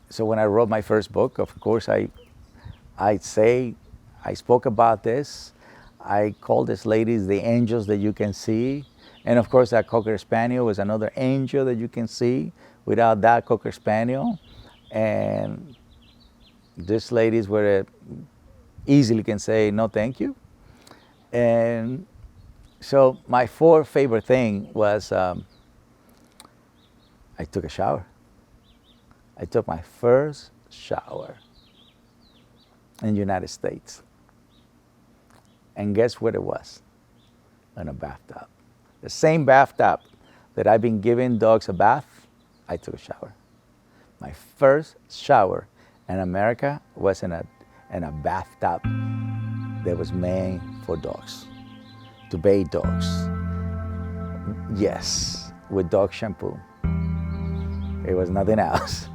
so when I wrote my first book, of course, I spoke about this. I called these ladies the angels that you can see. And of course, that Cocker Spaniel was another angel that you can see. Without that Cocker Spaniel, and these ladies were easily can say no thank you. And so my fourth favorite thing was I took a shower. I took my first shower in the United States. And guess what it was? In a bathtub. The same bathtub that I've been giving dogs a bath, I took a shower. My first shower in America was in a bathtub that was made for dogs, to bathe dogs. Yes, with dog shampoo. It was nothing else.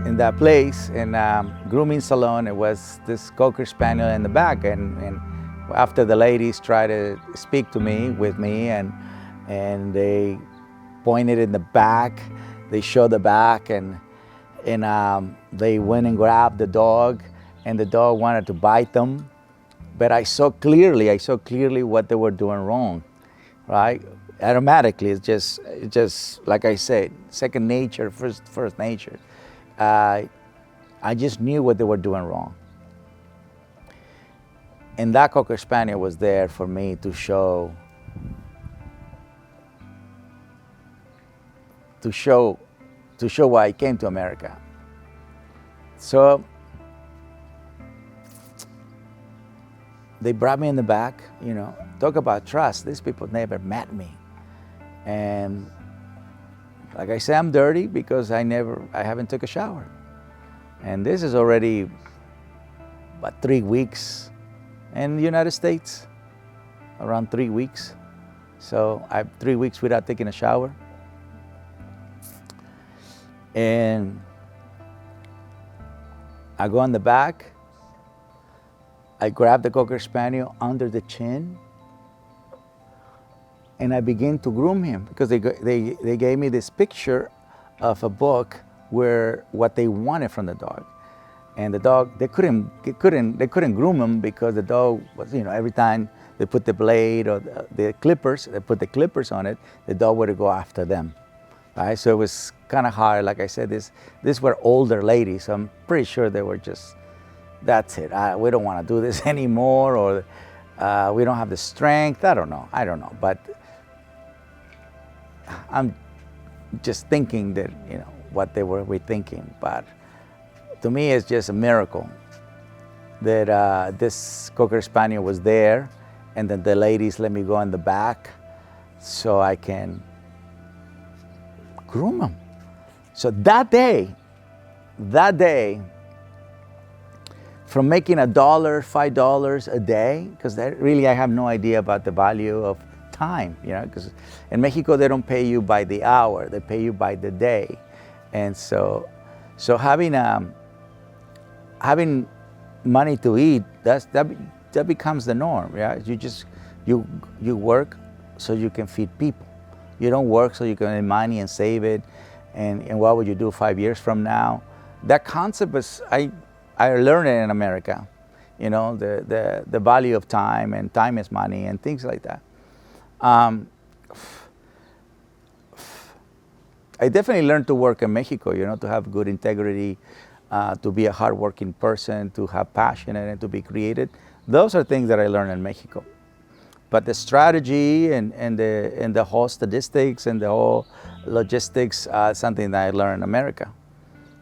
In that place, in grooming salon, it was this Cocker Spaniel in the back, and after the ladies tried to speak to me, with me, and they pointed in the back, they showed the back, and they went and grabbed the dog, and the dog wanted to bite them, but I saw clearly what they were doing wrong, right? Automatically, it's just like I said, second nature, first nature. I just knew what they were doing wrong. And that Cocker Spaniel was there for me to show why I came to America. So they brought me in the back, talk about trust. These people never met me. And like I say, I'm dirty because I haven't took a shower. And this is already about 3 weeks in the United States, around 3 weeks. So I'm 3 weeks without taking a shower. And I go in the back, I grab the Cocker Spaniel under the chin, and I begin to groom him because they gave me this picture of a book where what they wanted from the dog, and the dog they couldn't groom him because the dog was, every time they put the blade or the clippers, they put the clippers on it, the dog would go after them, right? So it was kind of hard. Like I said, these were older ladies, so I'm pretty sure they were just, that's it. We don't want to do this anymore, or we don't have the strength. I don't know, but I'm just thinking that, what they were thinking. But to me, it's just a miracle that this Cocker Spaniel was there, and then the ladies let me go in the back so I can groom him. So that day, from making $1, $5 a day, because really I have no idea about the value of time, because in Mexico they don't pay you by the hour, they pay you by the day. And so having money to eat, that becomes the norm. Yeah, you work so you can feed people. You don't work so you can earn money and save it. And what would you do 5 years from now? That concept is I learned it in America. The value of time, and time is money, and things like that. I definitely learned to work in Mexico, to have good integrity, to be a hardworking person, to have passion, and to be creative. Those are things that I learned in Mexico. But the strategy and the whole statistics and the whole logistics, something that I learned in America,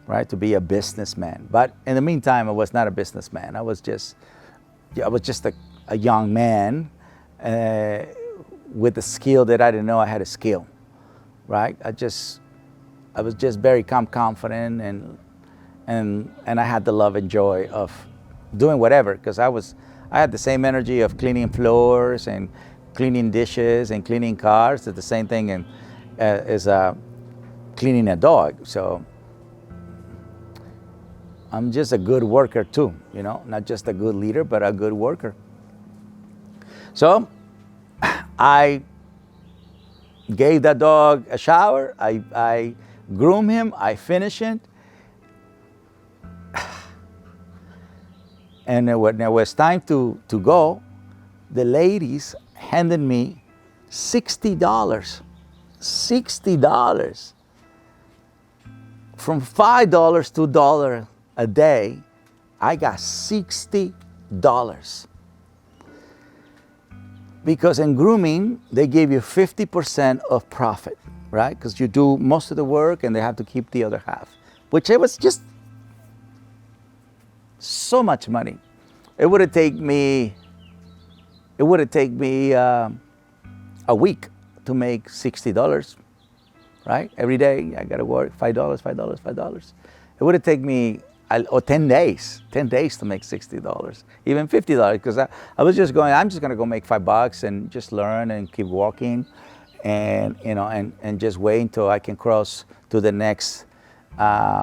right? To be a businessman. But in the meantime, I was not a businessman. I was just a young man with a skill that I didn't know I had a skill, right? I was just very confident, and I had the love and joy of doing whatever, because I had the same energy of cleaning floors and cleaning dishes and cleaning cars. It's the same thing as cleaning a dog. So I'm just a good worker too, not just a good leader, but a good worker. So I gave that dog a shower. I groomed him. I finished it. And when it was time to go, the ladies handed me $60. $60. From $5 to $1 a day, I got $60. Because in grooming, they give you 50% of profit, right? Because you do most of the work and they have to keep the other half, which it was just so much money. It would have taken me a week to make $60, right? Every day I gotta work $5, $5, $5. It would have taken me 10 days to make $60, even $50, because I was just going, I'm just gonna go make $5 and just learn and keep walking, and you know, and just wait until I can cross to the next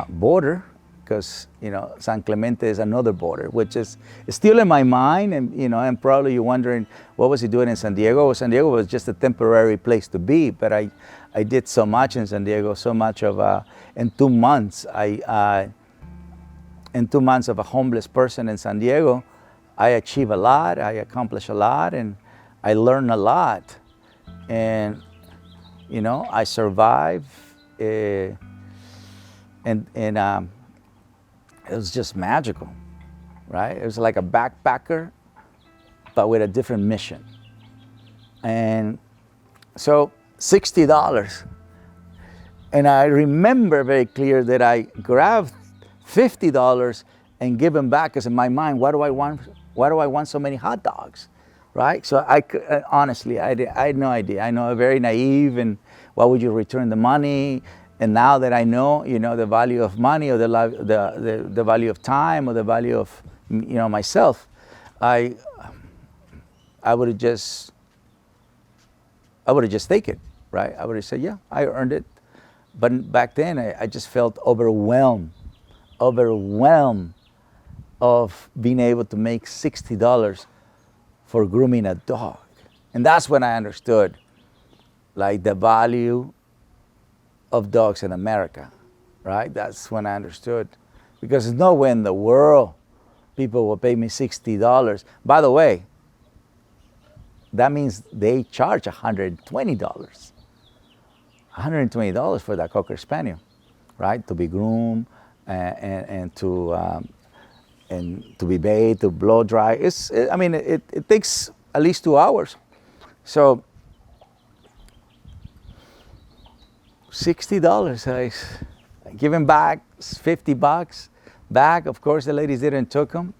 border, because you know San Clemente is another border, which is still in my mind, and you know, and probably you're wondering what was he doing in San Diego. Well, San Diego was just a temporary place to be, but I did so much in San Diego, so much of in 2 months in 2 months of a homeless person in San Diego, I achieved a lot, I accomplished a lot, and I learned a lot. And, you know, I survived, and it was just magical, right? It was like a backpacker, but with a different mission. And so $60. And I remember very clear that I grabbed $50 and give them back, because in my mind, why do I want so many hot dogs, right? So honestly, I had no idea. I know, very naive, and why would you return the money? And now that I know, you know, the value of money, or the value of time, or the value of, you know, myself, I would have just taken it, right? I would have said, yeah, I earned it. But back then, I just felt overwhelmed of being able to make $60 for grooming a dog. And that's when I understood, like, the value of dogs in America, right? That's when I understood, because there's no way in the world people will pay me $60. By the way, that means they charge $120. $120 for that Cocker Spaniel, right? To be groomed and to be bathed, to blow dry. It takes at least 2 hours. So $60, I give him back $50 back. Of course, the ladies didn't took them.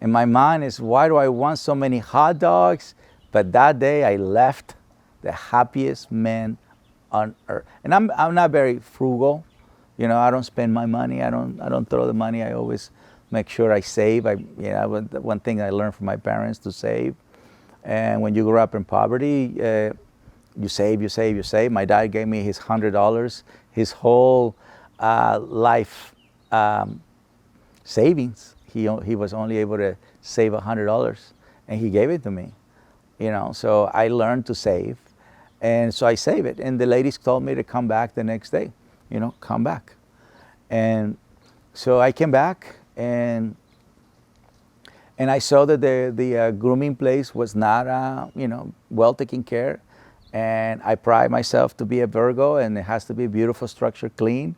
In my mind is, why do I want so many hot dogs? But that day I left the happiest man on earth. And I'm not very frugal. You know, I don't spend my money. I don't throw the money. I always make sure I save. One thing I learned from my parents, to save. And when you grow up in poverty, you save, you save, you save. My dad gave me his $100, his whole life savings. He was only able to save $100, and he gave it to me. You know, so I learned to save, and so I save it. And the ladies told me to come back the next day. You know, come back. And so I came back, and I saw that the grooming place was not, you know, well taken care. And I pride myself to be a Virgo, and it has to be beautiful, structure, clean.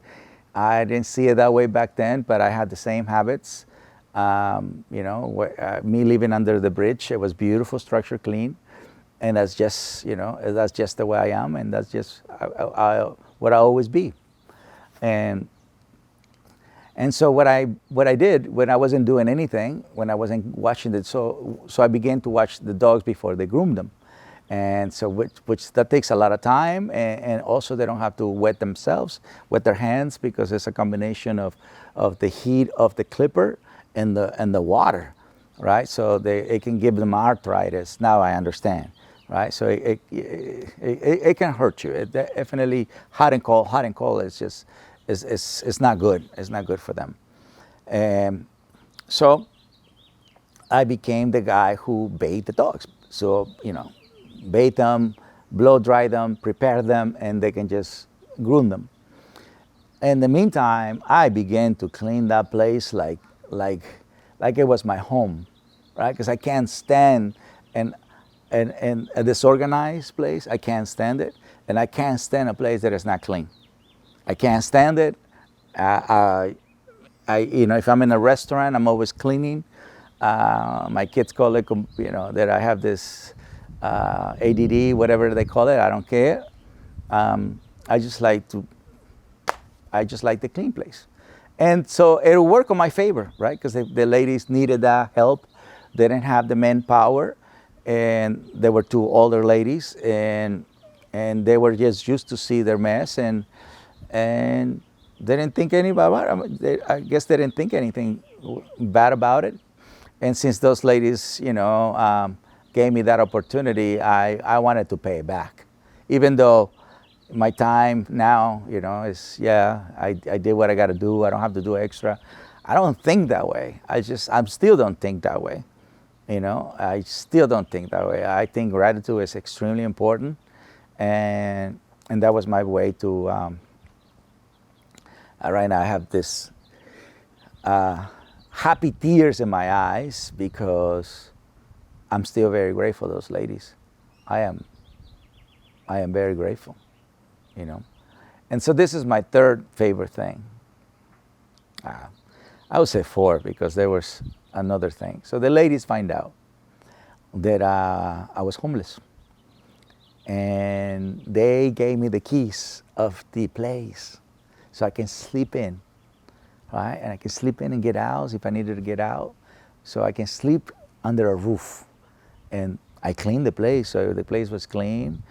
I didn't see it that way back then, but I had the same habits. You know, me living under the bridge, it was beautiful, structure, clean. And that's just, you know, that's just the way I am, and that's just what I always be. And so what I did when I wasn't doing anything, when I wasn't watching it, so I began to watch the dogs before they groomed them. And so which that takes a lot of time, and also they don't have to wet themselves, wet their hands, because it's a combination of the heat of the clipper and the water, right? So it can give them arthritis. Now I understand, right? So it can hurt you. It definitely, hot and cold is just it's not good. It's not good for them. So I became the guy who bathed the dogs. So, bathe them, blow dry them, prepare them, and they can just groom them. In the meantime, I began to clean that place like it was my home, right? Because I can't stand and a disorganized place. I can't stand it, and I can't stand a place that is not clean. I can't stand it. If I'm in a restaurant, I'm always cleaning. My kids call it, that I have this ADD, whatever they call it. I don't care. I just like the clean place, and so it'll work on my favor, right? Because the ladies needed that help. They didn't have the manpower, and there were two older ladies, and they were just used to see their mess, and they didn't think I guess they didn't think anything bad about it. And since those ladies, gave me that opportunity, I wanted to pay it back, even though my time now, is I did what I got to do. I don't have to do extra. I don't think that way. I still don't think that way. I still don't think that way. I think gratitude is extremely important, and that was my way to. Right now, I have this happy tears in my eyes because I'm still very grateful for those ladies. I am very grateful, And so this is my third favorite thing. I would say four because there was another thing. So the ladies find out that I was homeless. And they gave me the keys of the place so I can sleep in, right? And I can sleep in and get out if I needed to get out. So I can sleep under a roof. And I cleaned the place, so the place was clean.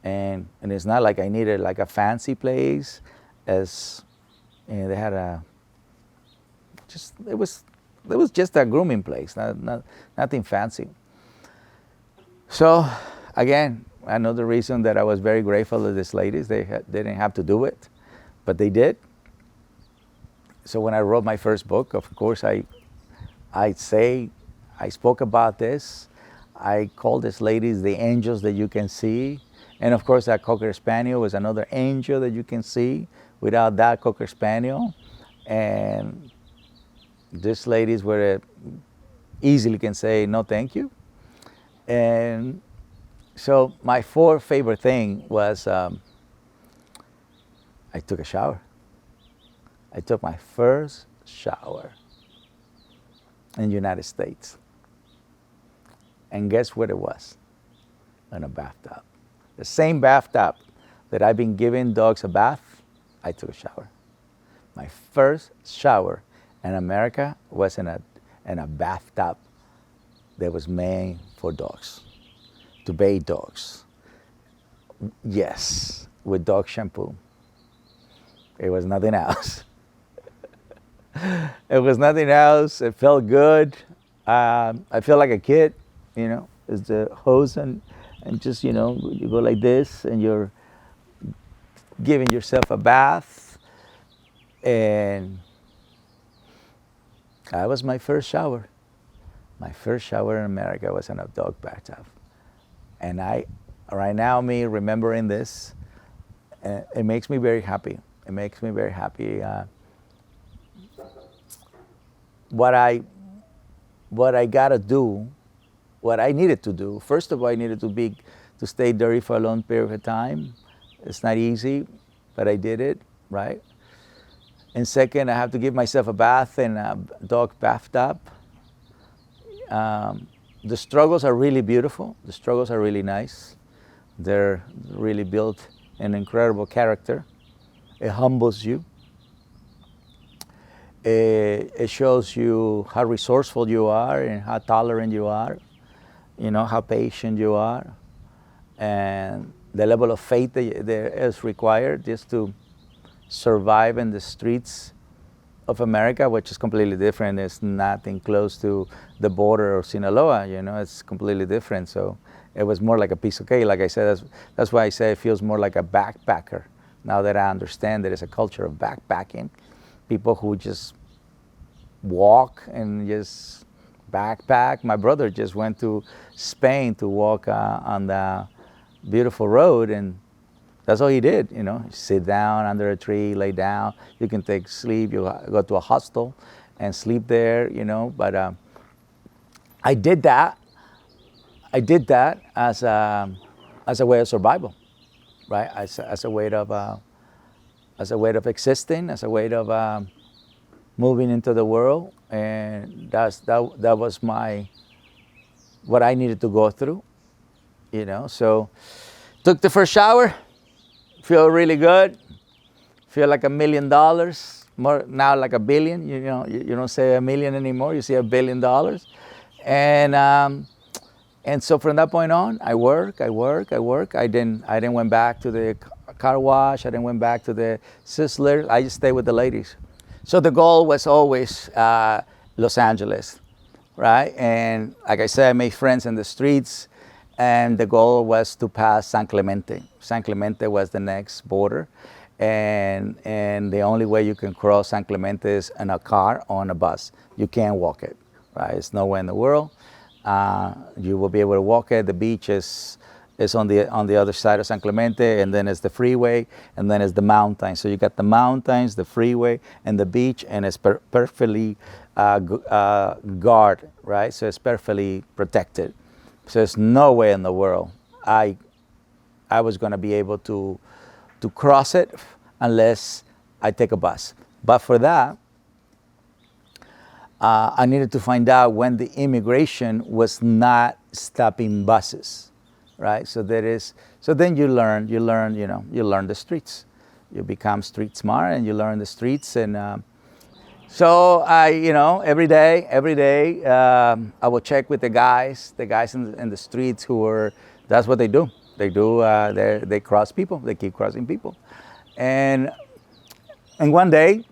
And it's not like I needed like a fancy place, as they had it was just a grooming place, nothing fancy. So again, another reason that I was very grateful to these ladies, they didn't have to do it, but they did. So when I wrote my first book, of course, I spoke about this. I called these ladies the angels that you can see. And of course, that Cocker Spaniel was another angel that you can see. Without that Cocker Spaniel, and these ladies were easily can say no, thank you. And so my fourth favorite thing was I took a shower. I took my first shower in the United States. And guess what it was? In a bathtub. The same bathtub that I've been giving dogs a bath, I took a shower. My first shower in America was in a bathtub that was made for dogs, to bathe dogs. Yes, with dog shampoo. It was nothing else. It was nothing else. It felt good. I feel like a kid, It's the hose and just, you go like this and you're giving yourself a bath. And that was my first shower. My first shower in America was in a dog bathtub. And right now, me remembering this, it makes me very happy. It makes me very happy. What I gotta do, what I needed to do, first of all, I needed to stay dirty for a long period of time. It's not easy, but I did it, right? And second, I have to give myself a bath in a dog bathtub. The struggles are really beautiful. The struggles are really nice. They're really built an incredible character. It humbles you. It shows you how resourceful you are and how tolerant you are, how patient you are, and the level of faith that there is required just to survive in the streets of America, which is completely different. It's nothing close to the border of Sinaloa, it's completely different. So it was more like a piece of cake. Like I said, that's why I say it feels more like a backpacker. Now that I understand there is a culture of backpacking, people who just walk and just backpack. My brother just went to Spain to walk on the beautiful road, and that's all he did. You know, sit down under a tree, lay down. You can take sleep. You go to a hostel and sleep there. You know, but I did that. I did that as a way of survival, right? As a way of existing, as a way of moving into the world, and that was what I needed to go through, you know. So took the first shower, feel really good, feel like $1 million, more now like $1 billion. You know, you don't say a million anymore, you say $1 billion, and so from that point on, I work. I didn't went back to the car wash. I didn't went back to the Sizzler. I just stayed with the ladies. So the goal was always Los Angeles, right? And like I said, I made friends in the streets, and the goal was to pass San Clemente. San Clemente was the next border, and the only way you can cross San Clemente is in a car or on a bus. You can't walk it, right? It's nowhere in the world. You will be able to walk it. The beach is on the other side of San Clemente, and then it's the freeway, and then it's the mountains. So you got the mountains, the freeway, and the beach, and it's perfectly guarded, right? So it's perfectly protected. So there's no way in the world I was going to be able to cross it unless I take a bus. But for that, I needed to find out when the immigration was not stopping buses, right? So then you learn the streets. You become street smart, and you learn the streets. And so every day, I will check with the guys in the streets that's what they do. They cross people. They keep crossing people. And one day,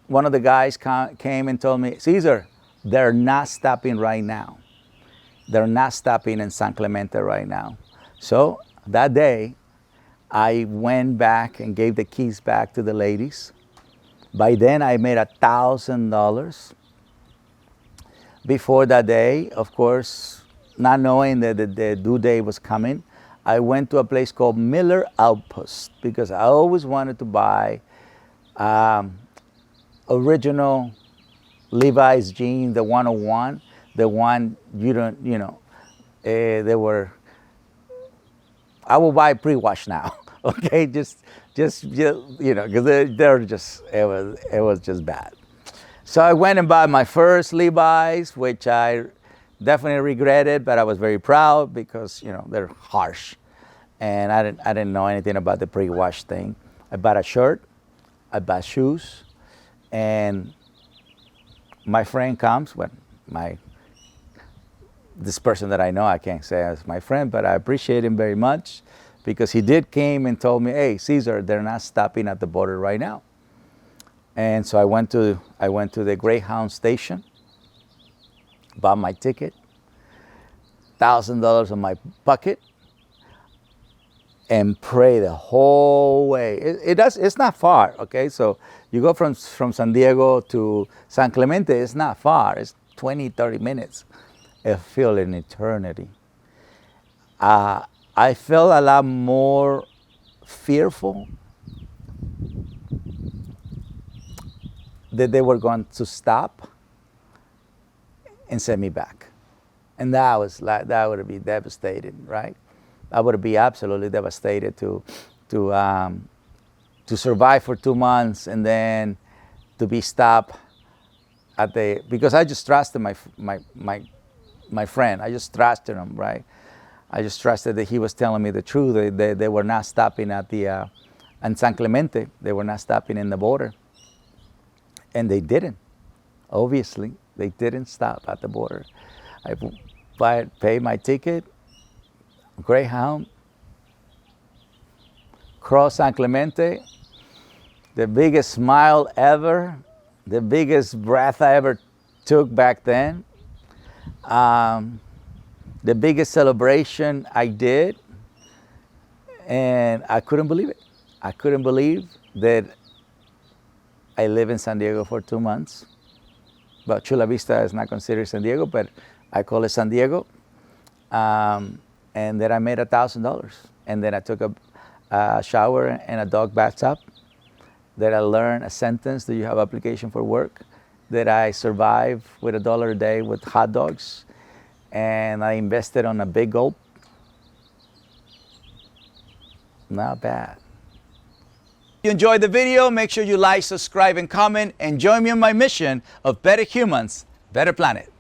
one of the guys came and told me, Cesar, they're not stopping right now. They're not stopping in San Clemente right now. So that day, I went back and gave the keys back to the ladies. By then, I made $1,000. Before that day, of course, not knowing that the due date was coming, I went to a place called Miller Outpost because I always wanted to buy original Levi's jeans, the 101, the one they were. I will buy pre-wash now, okay? Just because they're just it was just bad. So I went and bought my first Levi's, which I definitely regretted, but I was very proud because they're harsh, and I didn't know anything about the pre-wash thing. I bought a shirt, I bought shoes. And my friend comes, this person that I know, I can't say as my friend, but I appreciate him very much because he came and told me, hey, Cesar, they're not stopping at the border right now. And so I went to the Greyhound station, bought my ticket, $1,000 in my pocket, and pray the whole way. It's not far, okay? So you go from San Diego to San Clemente, it's not far. It's 20, 30 minutes. It feels an eternity. I felt a lot more fearful that they were going to stop and send me back. And that would be devastating, right? I would be absolutely devastated to survive for 2 months and then to be stopped because I just trusted my friend. I just trusted him, right? I just trusted that he was telling me the truth. They were not stopping in San Clemente. They were not stopping in the border, and they didn't. Obviously, they didn't stop at the border. I paid my ticket. Greyhound, cross San Clemente, the biggest smile ever, the biggest breath I ever took back then, the biggest celebration I did, and I couldn't believe it. I couldn't believe that I lived in San Diego for 2 months, but Chula Vista is not considered San Diego, but I call it San Diego. And then I made $1,000. And then I took a shower in a dog bathtub. That I learned a sentence, do you have application for work? That I survived with $1 a day with hot dogs. And I invested on a big gulp. Not bad. If you enjoyed the video, make sure you like, subscribe, and comment, and join me on my mission of better humans, better planet.